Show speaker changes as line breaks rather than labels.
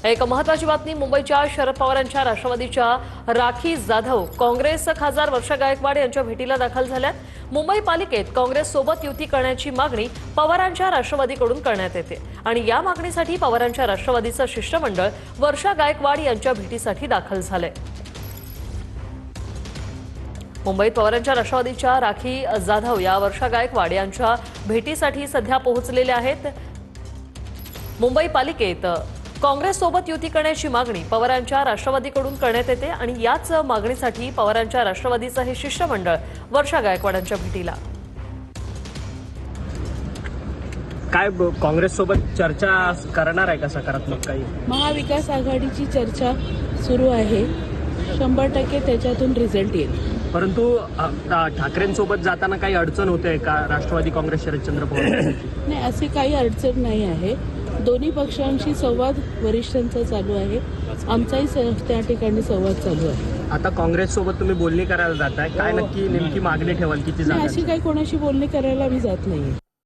एक महत्त्वाची बातमी मुंबईच्या शरद पवारांच्या राष्ट्रवादीच्या राखी जाधव काँग्रेस खासदार वर्षा गायकवाड यांच्या भेटीला दाखल झाल्यात। मुंबई पालिकेत काँग्रेस सोबत युती करण्याची मागणी पवारांच्या राष्ट्रवादीकडून करण्यात येते आणि या मागणीसाठी पवारांच्या राष्ट्रवादीचं शिष्टमंडळ वर्षा गायकवाड यांच्या भेटीसाठी दाखल झाले। मुंबईत पवारांच्या राष्ट्रवादीच्या राखी जाधव या वर्षा गायकवाड यांच्या भेटीसाठी सध्या पोहोचलेल्या आहेत। मुंबई पालिकेत काँग्रेस सोबत युती करण्याची मागणी पवारांच्या राष्ट्रवादीकडून करण्यात येते आणि याच मागणीसाठी पवारांच्या राष्ट्रवादीचं हे शिष्टमंडळ वर्षा गायकवाडांच्या भेटीला।
काय काँग्रेस सोबत चर्चा करणार आहे का सकारात्मक? काही
महाविकास आघाडीची चर्चा सुरू आहे, 100% त्याच्यातून रिझल्ट येईल।
परंतु ठाकरेंसोबत जाताना काही अडचण होते का राष्ट्रवादी काँग्रेस शरदचंद्र पवार?
नाही, अशी काही अडचण नाही आहे। दोन्ही पक्षांशी संवाद वरिष्ठांचा चालू आहे, आमचाही त्या ठिकाणी संवाद चालू आहे।
आता काँग्रेस सोबत तुम्ही बोलणी करायला जाताय, काय नक्की नेमकी मागणी ठेवाल? किती
अशी काही कोणाशी बोलणी करायला मी जात नाहीये।